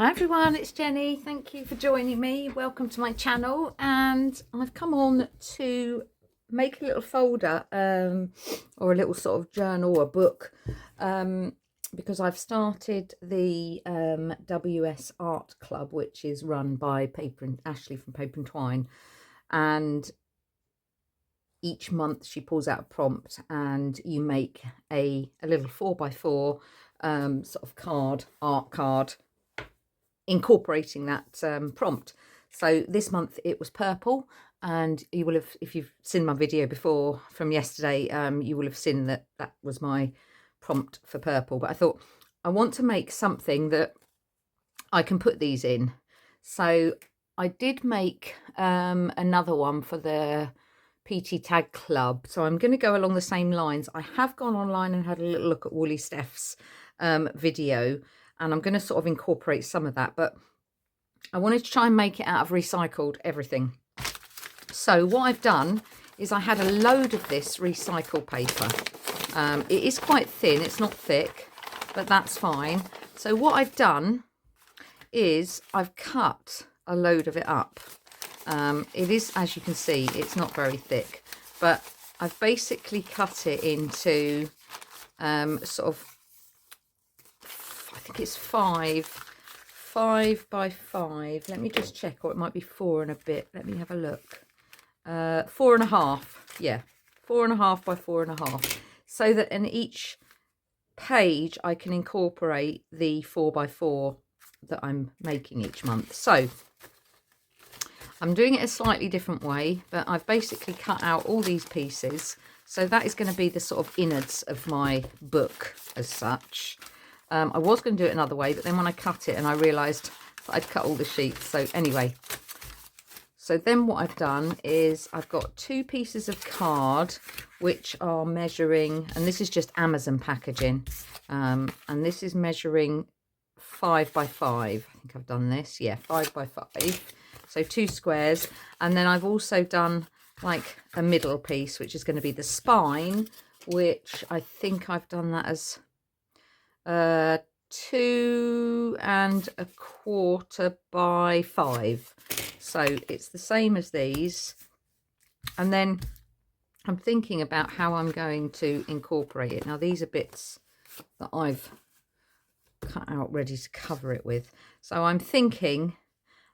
Hi everyone, it's Jenny. Thank you for joining me. Welcome to my channel, and I've come on to make a little folder or a little sort of journal or book because I've started the WS Art Club, which is run by Ashley from Paper and Twine, and each month she pulls out a prompt and you make a little 4x4 sort of art card incorporating that prompt. So this month it was purple, and you will have, if you've seen my video before from yesterday, you will have seen that that was my prompt for purple. But I thought I want to make something that I can put these in. So I did make another one for the PT Tag Club, so I'm going to go along the same lines. I have gone online and had a little look at Woolly Steph's video, and I'm going to sort of incorporate some of that, but I wanted to try and make it out of recycled everything. So what I've done is I had a load of this recycled paper. It is quite thin, it's not thick, but that's fine. So what I've done is I've cut a load of it up. It is, as you can see, it's not very thick, but I've basically cut it into sort of, I think it's 5 by 5. Let me just check, or it might be 4 and a bit. Let me have a look. 4.5. Yeah, 4.5 by 4.5. So that in each page I can incorporate the 4 by 4 that I'm making each month. So I'm doing it a slightly different way, but I've basically cut out all these pieces. So that is going to be the sort of innards of my book as such. I was going to do it another way, but then when I cut it and I realised that I'd cut all the sheets. So anyway, so then what I've done is I've got 2 pieces of card which are measuring, and this is just Amazon packaging, and this is measuring 5 by 5. I think I've done this, yeah, 5 by 5. So 2 squares, and then I've also done like a middle piece, which is going to be the spine, which I think I've done that as 2.25 by 5. So it's the same as these. And then I'm thinking about how I'm going to incorporate it. Now these are bits that I've cut out ready to cover it with. So I'm thinking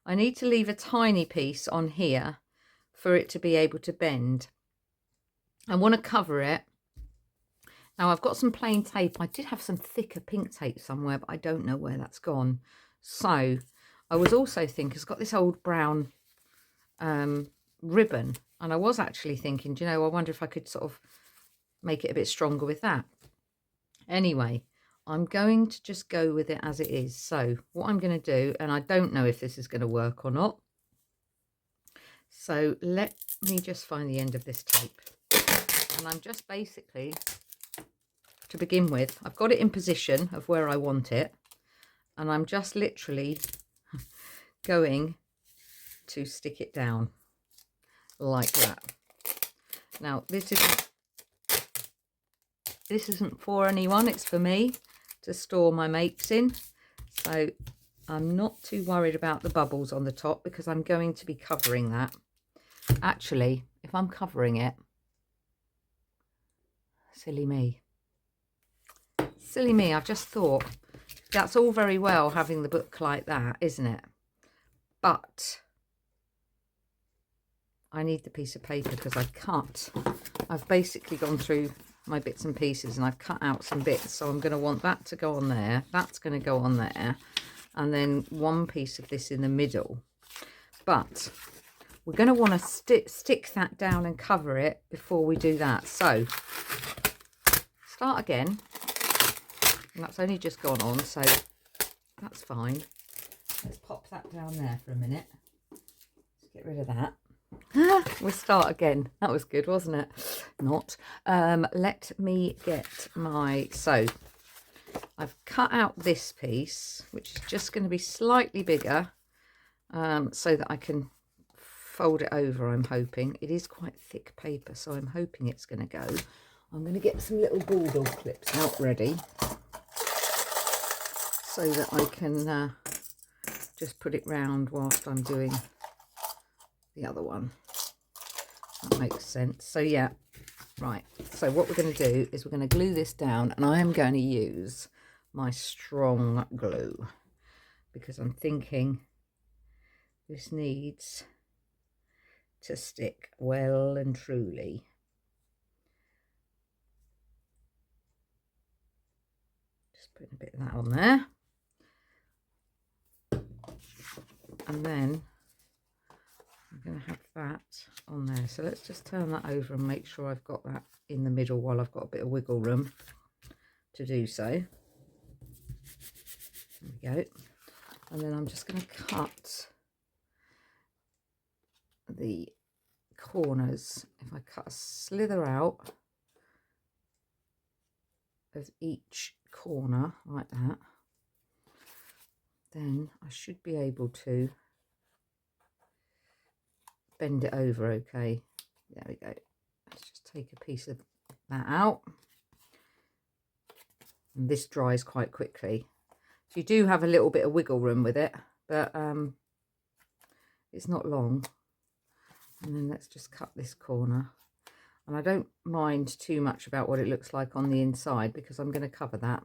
I need to leave a tiny piece on here for it to be able to bend. I want to cover it. Now I've got some plain tape. I did have some thicker pink tape somewhere, but I don't know where that's gone. So I was also thinking, it's got this old brown ribbon, and I was actually thinking, do you know, I wonder if I could sort of make it a bit stronger with that. Anyway, I'm going to just go with it as it is. So what I'm going to do, and I don't know if this is going to work or not. So let me just find the end of this tape. And I'm just basically, to begin with, I've got it in position of where I want it, and I'm just literally going to stick it down like that. Now this isn't for anyone, it's for me to store my makes in, so I'm not too worried about the bubbles on the top because I'm going to be covering that. Actually, if I'm covering it, silly me, I've just thought that's all very well having the book like that, isn't it? But I need the piece of paper because I've basically gone through my bits and pieces and I've cut out some bits. So I'm going to want that to go on there. That's going to go on there. And then one piece of this in the middle. But we're going to want to stick that down and cover it before we do that. So start again. And that's only just gone on, so that's fine. Let's pop that down there for a minute. Let's get rid of that. We'll start again. That was good, wasn't it? Not. Let me get my... So I've cut out this piece, which is just going to be slightly bigger, so that I can fold it over, I'm hoping. It is quite thick paper, so I'm hoping it's going to go. I'm going to get some little bulldog clips out ready, so that I can just put it round whilst I'm doing the other one. That makes sense. So yeah, right. So what we're going to do is we're going to glue this down, and I am going to use my strong glue because I'm thinking this needs to stick well and truly. Just putting a bit of that on there. And then I'm going to have that on there. So let's just turn that over and make sure I've got that in the middle while I've got a bit of wiggle room to do so. There we go. And then I'm just going to cut the corners. If I cut a slither out of each corner like that, then I should be able to bend it over okay. There we go. Let's just take a piece of that out. And this dries quite quickly. So you do have a little bit of wiggle room with it, but it's not long. And then let's just cut this corner. And I don't mind too much about what it looks like on the inside because I'm going to cover that.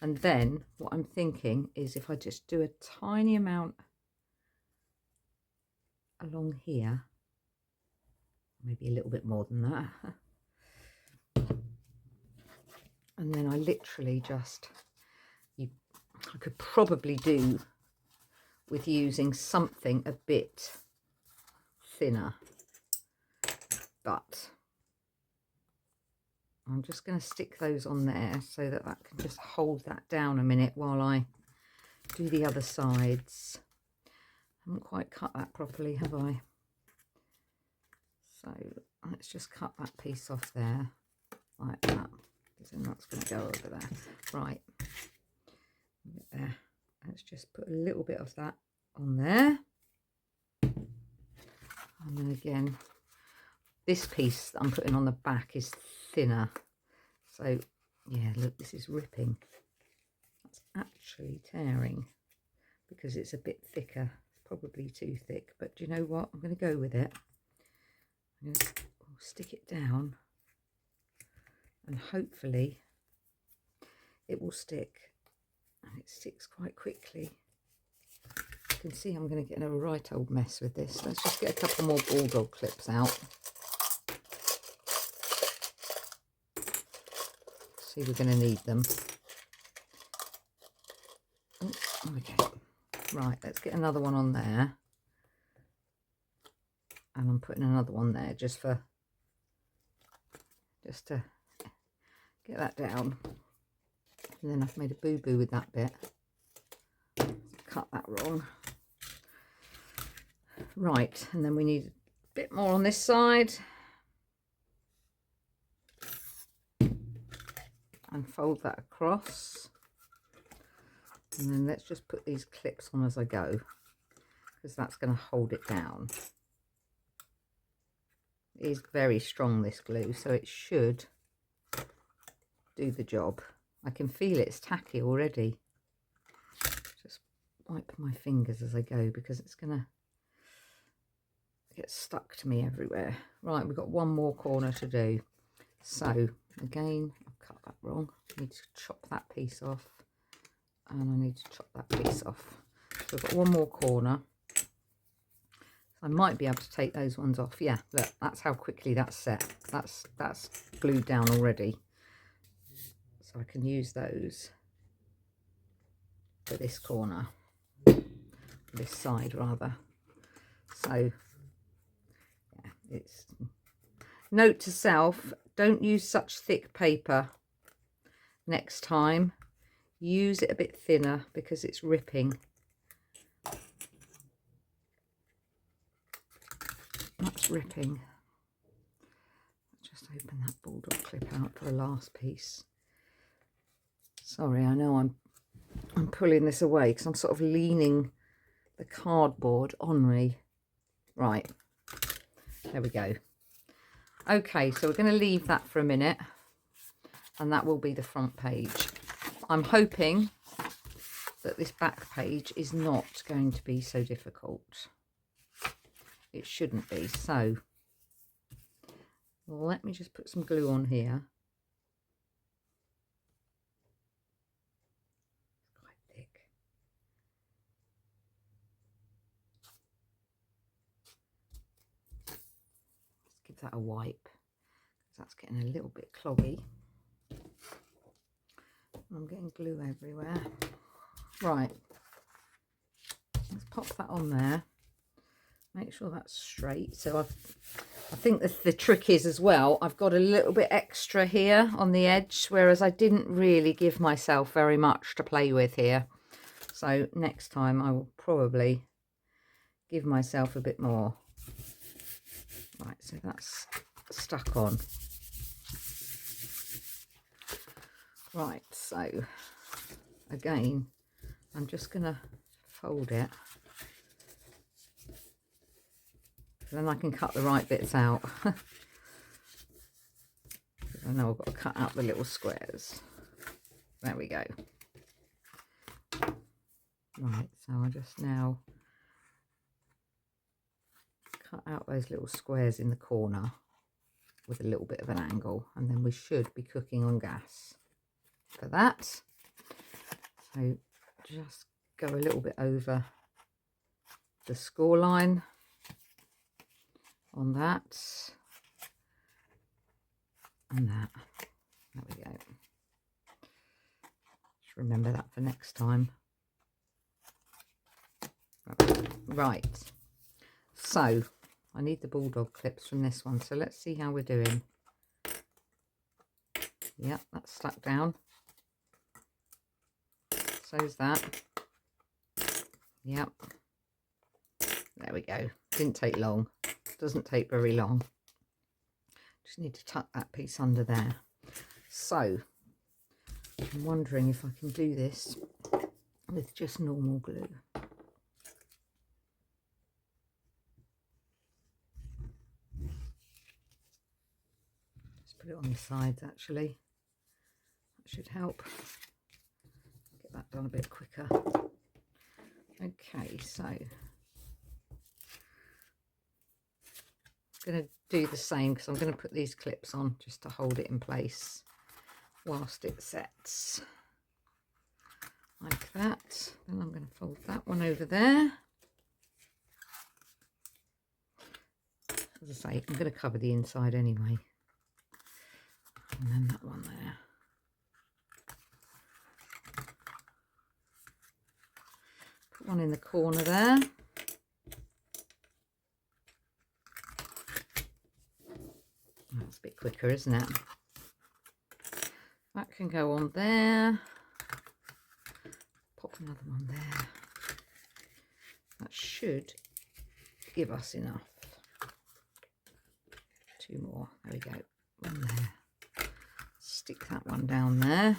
And then what I'm thinking is if I just do a tiny amount along here, maybe a little bit more than that. And then I literally just, I could probably do with using something a bit thinner, but I'm just going to stick those on there so that that can just hold that down a minute while I do the other sides. I haven't quite cut that properly, have I? So let's just cut that piece off there like that, because then that's going to go over there. Right, there. Let's just put a little bit of that on there. And then again, this piece that I'm putting on the back is thinner. So yeah, look, this is ripping. That's actually tearing because it's a bit thicker. It's probably too thick, but do you know what? I'm going to go with it. I'm going to stick it down and hopefully it will stick. And it sticks quite quickly. You can see I'm going to get in a right old mess with this. Let's just get a couple more bulldog clips out. See, we're going to need them. Oh, okay. Right, let's get another one on there. And I'm putting another one there just to get that down. And then I've made a boo-boo with that bit. Cut that wrong. Right, and then we need a bit more on this side. And fold that across. And then let's just put these clips on as I go, because that's going to hold it down. It is very strong, this glue, so it should do the job. I can feel it's tacky already. Just wipe my fingers as I go because it's going to get stuck to me everywhere. Right, we've got one more corner to do. So again, I've cut that wrong. I need to chop that piece off, and I need to chop that piece off. So I've got one more corner. I might be able to take those ones off. Yeah, look, that's how quickly that's set. That's glued down already. So I can use those for this corner, this side rather. So yeah, it's note to self, don't use such thick paper next time. Use it a bit thinner because it's ripping. That's ripping. Just open that bulldog clip out for the last piece. Sorry, I know I'm pulling this away because I'm sort of leaning the cardboard on me. Right, there we go. Okay, so we're going to leave that for a minute, and that will be the front page. I'm hoping that this back page is not going to be so difficult. It shouldn't be. So let me just put some glue on here. It's quite thick. Let's give that a wipe, because that's getting a little bit cloggy. I'm getting glue everywhere. Right, let's pop that on there. Make sure that's straight. So I think the trick is as well, I've got a little bit extra here on the edge, whereas I didn't really give myself very much to play with here. So next time I will probably give myself a bit more. Right, so that's stuck on. Right, so again, I'm just going to fold it. Then I can cut the right bits out. I know I've got to cut out the little squares. There we go. Right, so I just now cut out those little squares in the corner with a little bit of an angle, and then we should be cooking on gas for that. So just go a little bit over the score line on that and that. There we go. Just remember that for next time. Right, so I need the bulldog clips from this one, so let's see how we're doing. Yep, that's stuck down. So's that. Yep. There we go. Didn't take long. Doesn't take very long. Just need to tuck that piece under there. So I'm wondering if I can do this with just normal glue. Just put it on the sides actually. That should help. Get that done a bit quicker. Okay, so going to do the same, because I'm going to put these clips on just to hold it in place whilst it sets like that. Then I'm going to fold that one over there. As I say, I'm going to cover the inside anyway, and then that one there. Put one in the corner there. That's a bit quicker, isn't it? That can go on there. Pop another one there. That should give us enough. Two more. There we go. One there. Stick that one down there.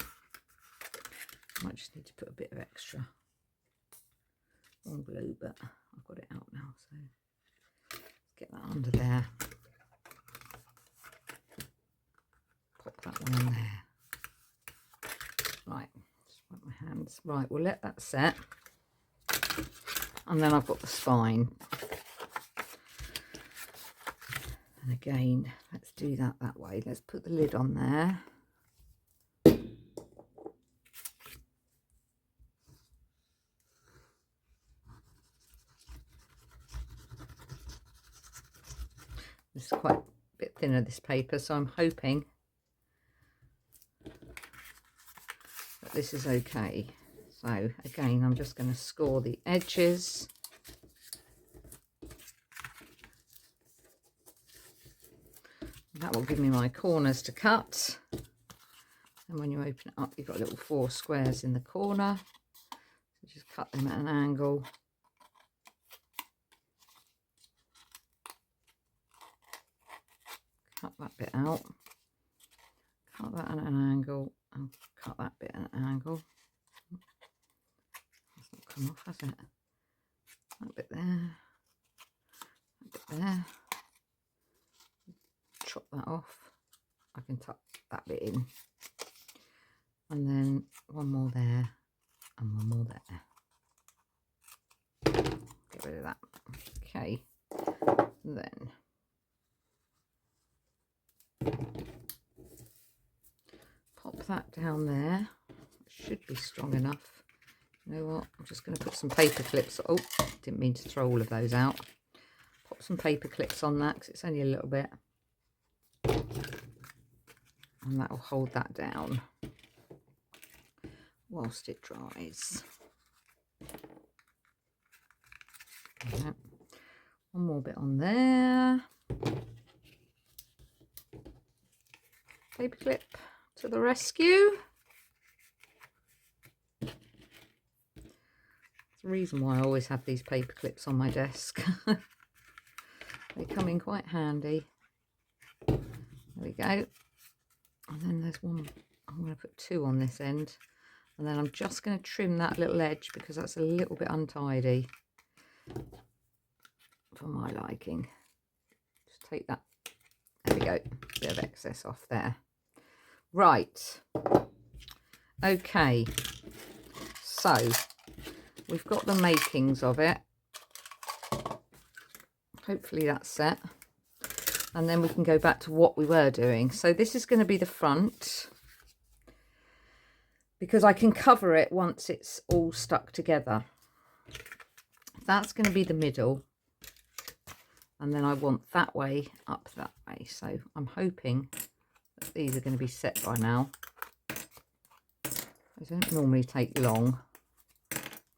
Might just need to put a bit of extra on glue, but I've got it out now, so let's get that under there. Pop that one on there. Right, just wipe my hands. Right, we'll let that set. And then I've got the spine. And again, let's do that way. Let's put the lid on there. This is quite a bit thinner, this paper, so I'm hoping that this is okay. So again, I'm just going to score the edges. That will give me my corners to cut. And when you open it up, you've got little 4 squares in the corner. So just cut them at an angle. Cut that bit out. Cut that at an angle. And cut that bit at an angle. That's not come off, has it? That bit there. That bit there. Chop that off. I can tuck that bit in, and then one more there, and one more there. Get rid of that. Okay, then pop that down there. It should be strong enough. You know what? I'm just going to put some paper clips. Oh, didn't mean to throw all of those out. Pop some paper clips on that because it's only a little bit. And that will hold that down whilst it dries. Right. One more bit on there. Paper clip to the rescue. That's the reason why I always have these paper clips on my desk. They come in quite handy. There we go. And then there's one. I'm going to put two on this end. And then I'm just going to trim that little edge because that's a little bit untidy for my liking. Just take that. There we go. Bit of excess off there. Right. Okay. So we've got the makings of it. Hopefully that's set. And then we can go back to what we were doing. So this is going to be the front, because I can cover it once it's all stuck together. That's going to be the middle. And then I want that way up that way. So I'm hoping that these are going to be set by now. They don't normally take long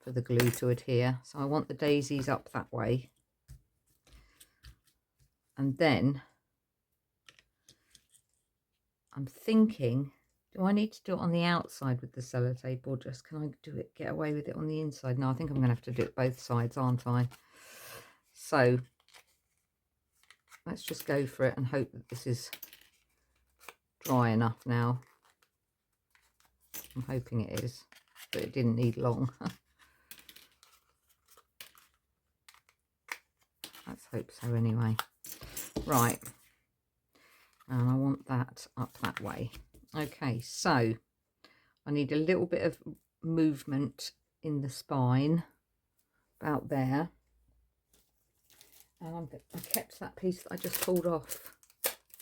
for the glue to adhere. So I want the daisies up that way. And then I'm thinking, do I need to do it on the outside with the sellotape, or just can I do it, get away with it on the inside? No, I think I'm going to have to do it both sides, aren't I? So let's just go for it and hope that this is dry enough now. I'm hoping it is, but it didn't need long. Let's hope so anyway. Right, and I want that up that way. Okay, so I need a little bit of movement in the spine, about there. And I kept that piece that I just pulled off.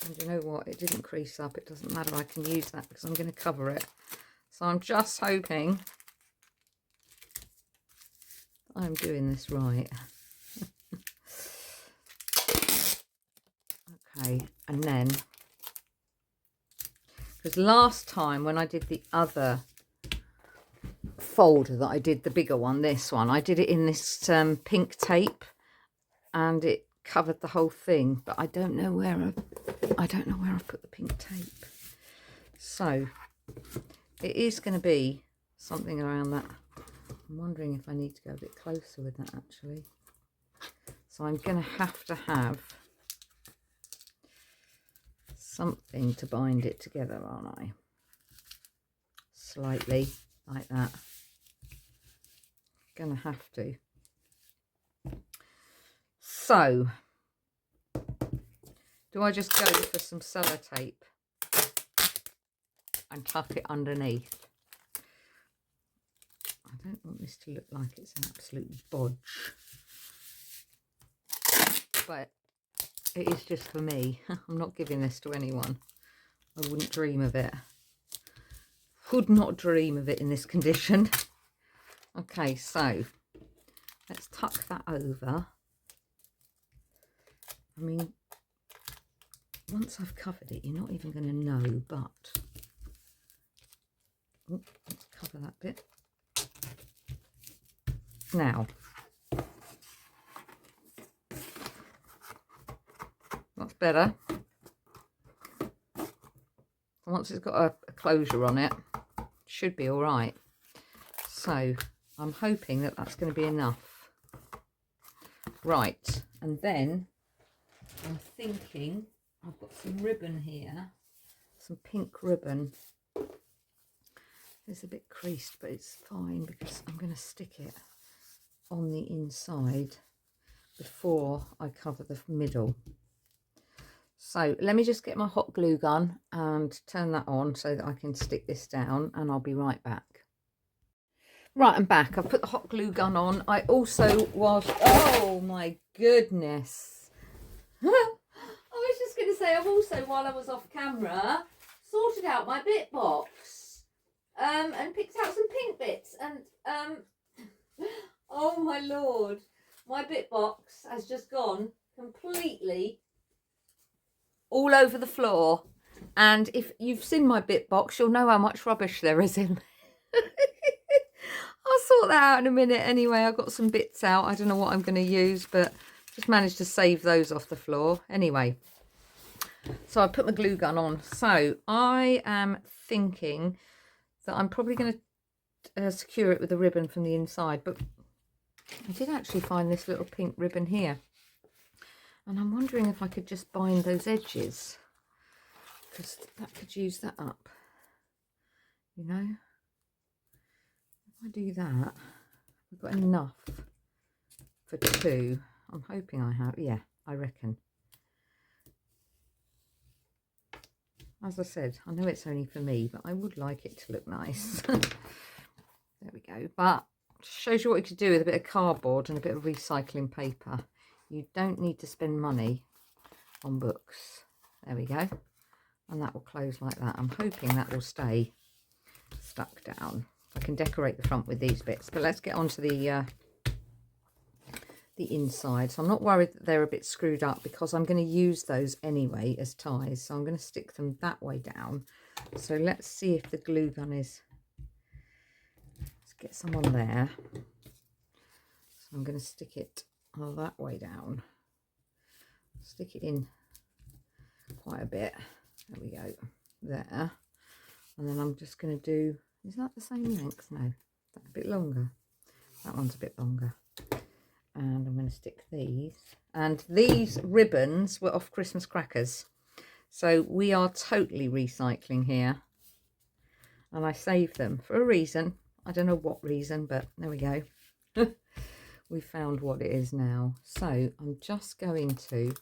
And you know what? It didn't crease up. It doesn't matter. I can use that because I'm going to cover it. So I'm just hoping I'm doing this right. Okay, and then, because last time when I did the other folder that I did, the bigger one, this one, I did it in this pink tape, and it covered the whole thing. But I don't know where I've put the pink tape. So it is going to be something around that. I'm wondering if I need to go a bit closer with that actually. So I'm going to have something to bind it together, aren't I? Slightly like that. Gonna have to. So do I just go for some sellotape and tuck it underneath? I don't want this to look like it's an absolute bodge, but it is just for me. I'm not giving this to anyone. I wouldn't dream of it. Would not dream of it in this condition. Okay, so let's tuck that over. I mean, once I've covered it, you're not even going to know, but let's cover that bit. Now, that's better. Once it's got a closure on it, should be all right. So I'm hoping that that's going to be enough. Right, and then I'm thinking I've got some ribbon here, some pink ribbon. It's a bit creased, but it's fine because I'm going to stick it on the inside before I cover the middle. So let me just get my hot glue gun and turn that on so that I can stick this down, and I'll be right back. Right, I'm back. I've put the hot glue gun on. I also was, oh my goodness. I was just going to say, I've also, while I was off camera, sorted out my bit box and picked out some pink bits. And, oh my Lord, my bit box has just gone completely all over the floor. And if you've seen my bit box, you'll know how much rubbish there is in there. I'll sort that out in a minute anyway. I've got some bits out. I don't know what I'm going to use, but just managed to save those off the floor. Anyway, so I put my glue gun on. So I am thinking that I'm probably going to secure it with a ribbon from the inside, but I did actually find this little pink ribbon here. And I'm wondering if I could just bind those edges, because that could use that up, you know. If I do that, we've got enough for 2. I'm hoping I have. Yeah, I reckon. As I said, I know it's only for me, but I would like it to look nice. There we go. But shows you what you could do with a bit of cardboard and a bit of recycling paper. You don't need to spend money on books. There we go. And that will close like that. I'm hoping that will stay stuck down. I can decorate the front with these bits, but let's get on to the inside. So I'm not worried that they're a bit screwed up, because I'm going to use those anyway as ties. So I'm going to stick them that way down. So let's see if the glue gun is, let's get some on there. So I'm going to stick it that way down, stick it in quite a bit. There we go, there. And then I'm just going to do, is that the same length? No, that's a bit longer. That one's a bit longer. And I'm going to stick these. And these ribbons were off Christmas crackers. So we are totally recycling here. And I saved them for a reason. I don't know what reason, but there we go. We found what it is now. So I'm just going to,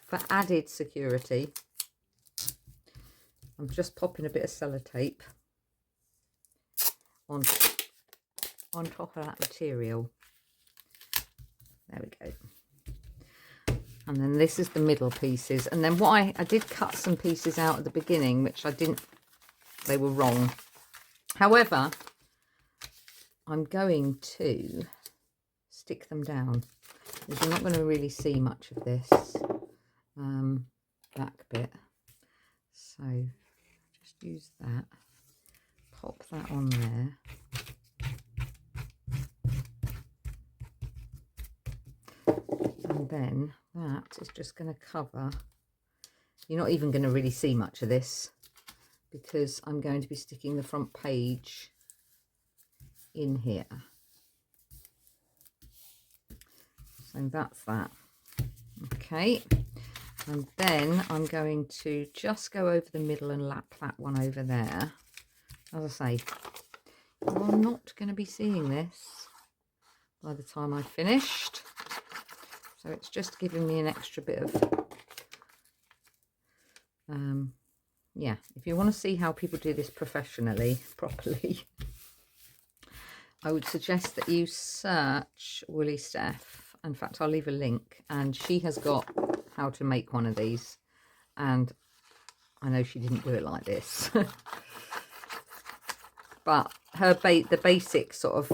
for added security, I'm just popping a bit of sellotape on top of that material. There we go. And then this is the middle pieces. And then what I did cut some pieces out at the beginning, which I didn't, they were wrong. However, I'm going to stick them down, because you're not going to really see much of this back bit. So just use that, pop that on there. And then that is just going to cover, you're not even going to really see much of this, because I'm going to be sticking the front page in here. So that's that. Okay, and then I'm going to just go over the middle and lap that one over there. As I say, you're not going to be seeing this by the time I've finished. So it's just giving me an extra bit of, yeah, if you want to see how people do this professionally, properly, I would suggest that you search Woolly Steph. In fact, I'll leave a link, and she has got how to make one of these, and I know she didn't do it like this. But the basic sort of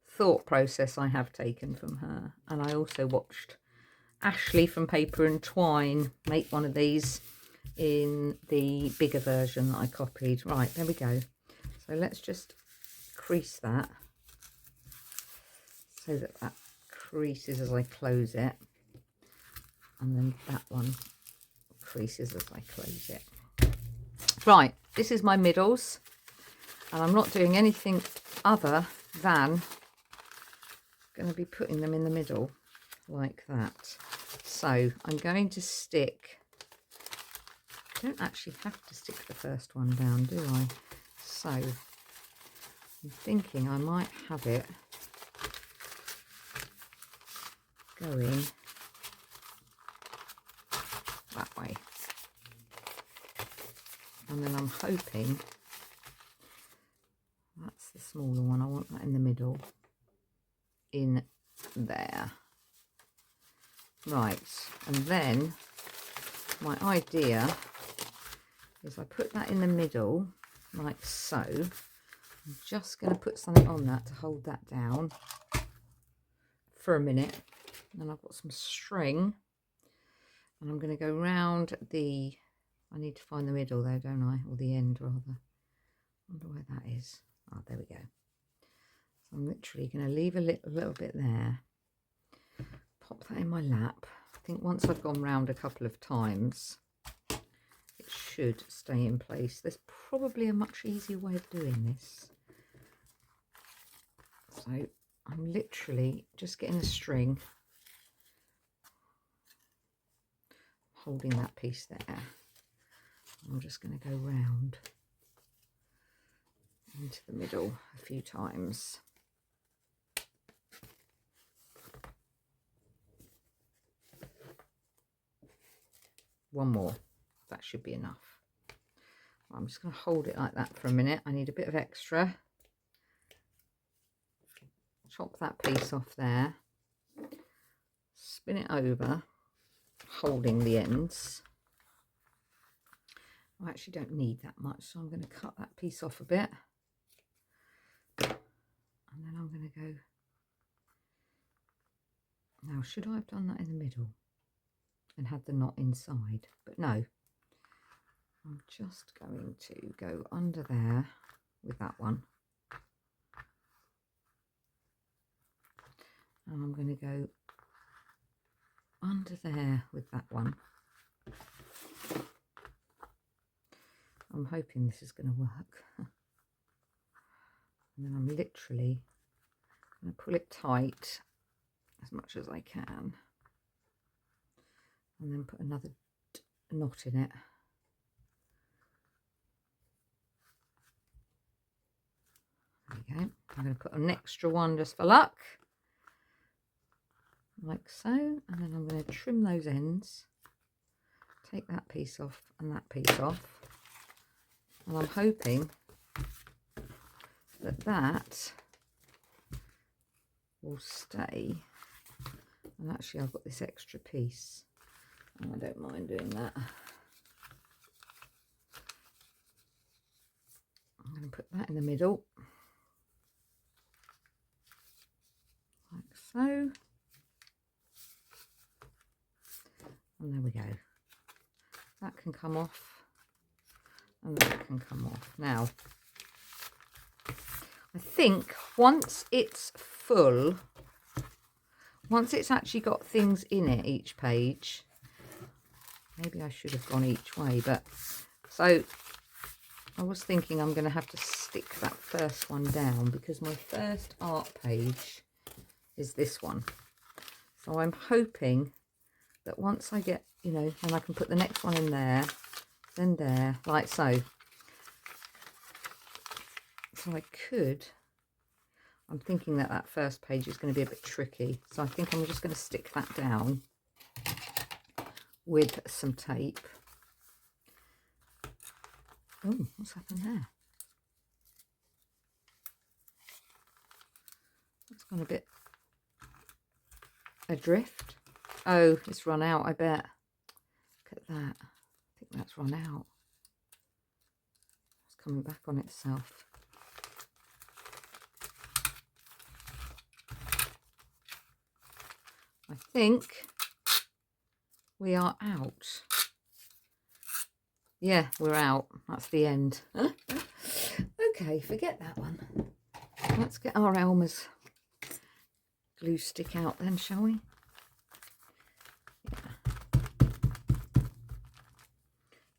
thought process I have taken from her. And I also watched Ashley from Paper and Twine make one of these in the bigger version that I copied. Right, there we go. So let's just crease that so that that creases as I close it, and then that one creases as I close it. Right, this is my middles, and I'm not doing anything other than going to be putting them in the middle like that. So I'm going to stick, I don't actually have to stick the first one down, do I? So I'm thinking I might have it going that way, and then I'm hoping smaller one. I want that in the middle. In there. Right, and then my idea is I put that in the middle like so. I'm just going to put something on that to hold that down for a minute. And then I've got some string, and I'm going to go round the, I need to find the middle though, don't I? Or the end rather. I wonder where that is. Oh, there we go. So I'm literally going to leave a little bit there. Pop that in my lap. I think once I've gone round a couple of times, it should stay in place. There's probably a much easier way of doing this. So I'm literally just getting a string, holding that piece there. I'm just going to go round into the middle a few times. One more, that should be enough. I'm just going to hold it like that for a minute. I need a bit of extra. Chop that piece off there, spin it over, holding the ends. I actually don't need that much, so I'm going to cut that piece off a bit. And then I'm going to go, now should I have done that in the middle and had the knot inside? But no, I'm just going to go under there with that one. And I'm going to go under there with that one. I'm hoping this is going to work. And then I'm literally going to pull it tight as much as I can. And then put another knot in it. There we go. I'm going to put an extra one just for luck. Like so. And then I'm going to trim those ends. Take that piece off and that piece off. And I'm hoping that that will stay. And actually I've got this extra piece. And I don't mind doing that. I'm going to put that in the middle. Like so. And there we go. That can come off. And that can come off. Now, I think once it's full, once it's actually got things in it each page, maybe I should have gone each way, but so I was thinking I'm going to have to stick that first one down because my first art page is this one. So I'm hoping that once I get, you know, and I can put the next one in there, then there, like so. So I could, I'm thinking that that first page is going to be a bit tricky. So I think I'm just going to stick that down with some tape. Oh, what's happened there? That's gone a bit adrift. Oh, it's run out, I bet. Look at that. I think that's run out. It's coming back on itself. I think we are out. Yeah, we're out. That's the end. Okay, forget that one. Let's get our Elmer's glue stick out then, shall we? Yeah.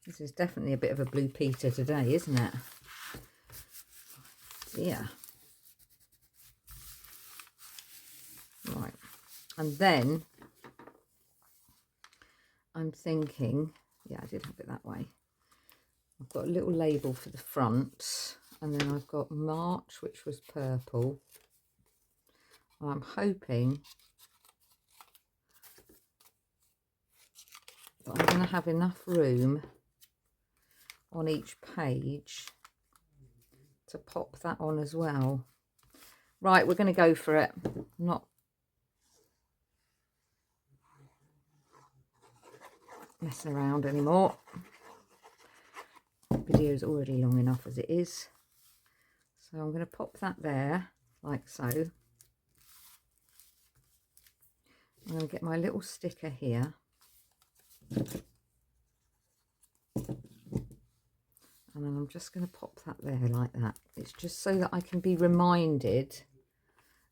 This is definitely a bit of a Blue Peter today, isn't it? Yeah. Right. And then I'm thinking, yeah, I did have it that way. I've got a little label for the front, and then I've got March, which was purple. I'm hoping that I'm going to have enough room on each page to pop that on as well. Right, we're going to go for it. I'm not messing around anymore. The video is already long enough as it is. So I'm going to pop that there, like so. I'm going to get my little sticker here. And then I'm just going to pop that there like that. It's just so that I can be reminded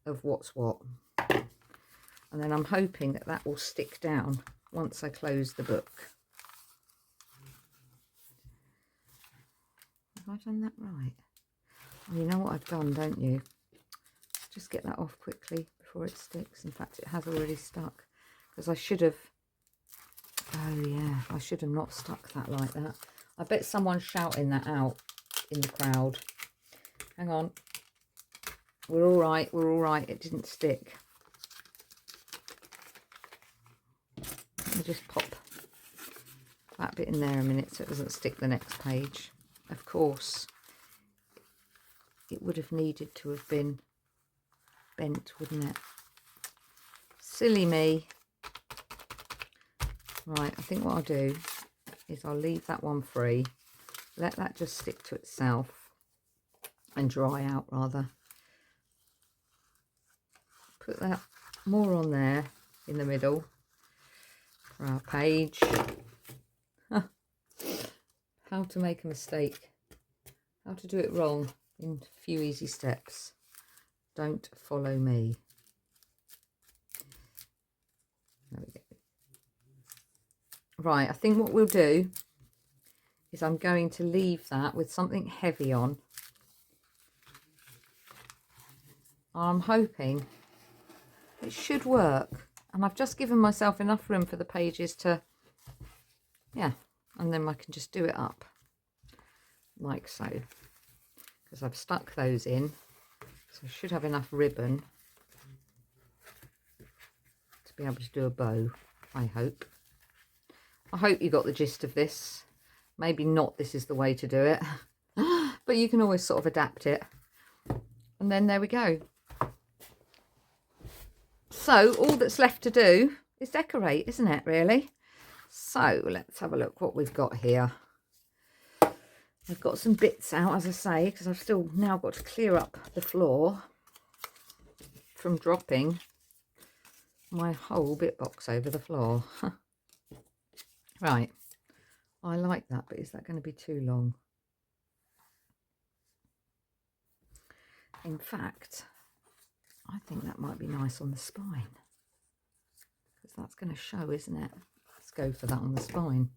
of what's what. And then I'm hoping that that will stick down once I close the book. Have I done that right? Oh, you know what I've done, don't you? Just get that off quickly before it sticks. In fact, it has already stuck. Because I should have... Oh, yeah. I should have not stuck that like that. I bet someone's shouting that out in the crowd. Hang on. We're all right. We're all right. It didn't stick. Let me just pop that bit in there a minute so it doesn't stick the next page. Of course, it would have needed to have been bent, wouldn't it? Silly me. Right, I think what I'll do is I'll leave that one free. Let that just stick to itself and dry out rather. Put that more on there in the middle for our page. How to make a mistake. How to do it wrong in a few easy steps. Don't follow me. There we go. Right, I think what we'll do is I'm going to leave that with something heavy on. I'm hoping it should work. And I've just given myself enough room for the pages to, yeah, and then I can just do it up like so. Because I've stuck those in. So I should have enough ribbon to be able to do a bow, I hope. I hope you got the gist of this. Maybe not this is the way to do it, but you can always sort of adapt it. And then there we go. So all that's left to do is decorate, isn't it, really? So let's have a look what we've got here. I've got some bits out, as I say, because I've still now got to clear up the floor from dropping my whole bit box over the floor. Right, I like that, but is that going to be too long? In fact, I think that might be nice on the spine, because that's going to show, isn't it? Let's go for that on the spine.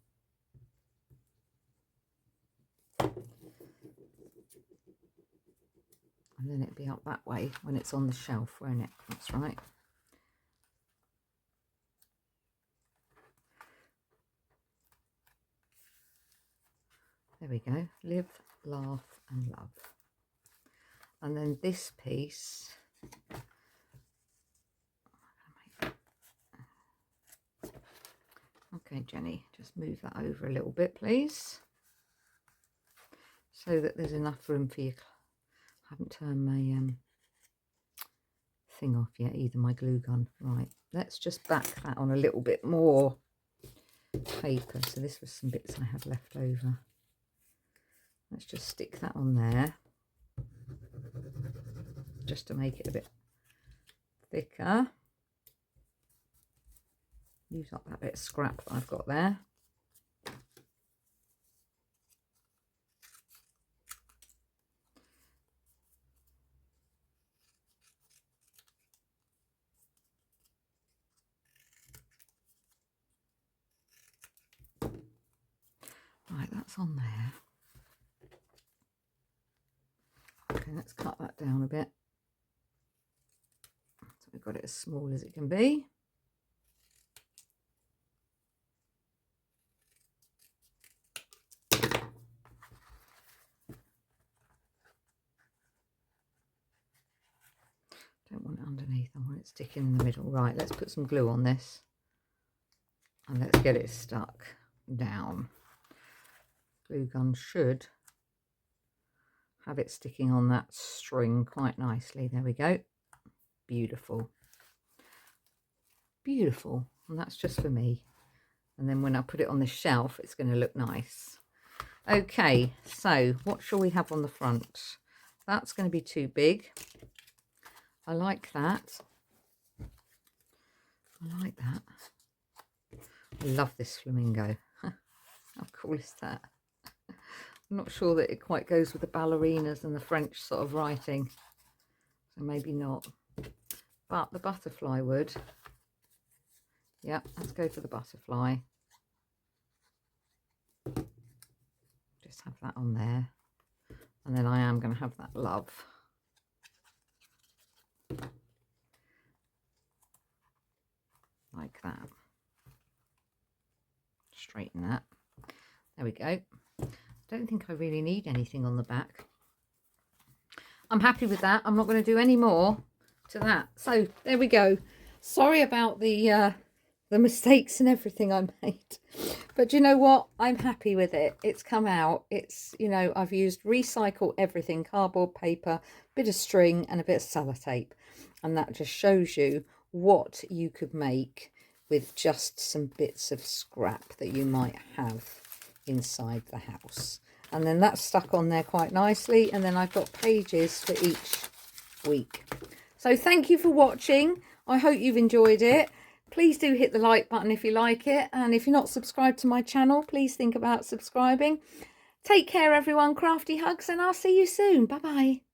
And then it'll be up that way when it's on the shelf, won't it? That's right. There we go. Live, laugh and love. And then this piece, okay, Jenny, just move that over a little bit, please, so that there's enough room for you. I haven't turned my thing off yet either, my glue gun. Right, let's just back that on a little bit more paper. So this was some bits I had left over. Let's just stick that on there, just to make it a bit thicker. Use up that bit of scrap that I've got there. Right, that's on there. Okay, let's cut that down a bit. So we've got it as small as it can be. Don't want it underneath, I want it sticking in the middle. Right, let's put some glue on this and let's get it stuck down. Glue gun should have it sticking on that string quite nicely. There we go. Beautiful. Beautiful. And that's just for me. And then when I put it on the shelf, it's going to look nice. Okay, so what shall we have on the front? That's going to be too big. I like that. I like that. I love this flamingo. How cool is that? I'm not sure that it quite goes with the ballerinas and the French sort of writing. So maybe not. But the butterfly would. Yep, let's go for the butterfly. Just have that on there. And then I am going to have that love. Like that. Straighten that. There we go. Don't think I really need anything on the back. I'm happy with that. I'm not going to do any more to that. So there we go. Sorry about the mistakes and everything I made, but you know what, I'm happy with it. It's come out. It's, you know, I've used recycle everything, cardboard, paper, bit of string and a bit of sellotape, and that just shows you what you could make with just some bits of scrap that you might have inside the house. And then that's stuck on there quite nicely, and then I've got pages for each week. So thank you for watching. I hope you've enjoyed it. Please do hit the like button if you like it, and if you're not subscribed to my channel, please think about subscribing. Take care everyone, crafty hugs, and I'll see you soon. Bye bye.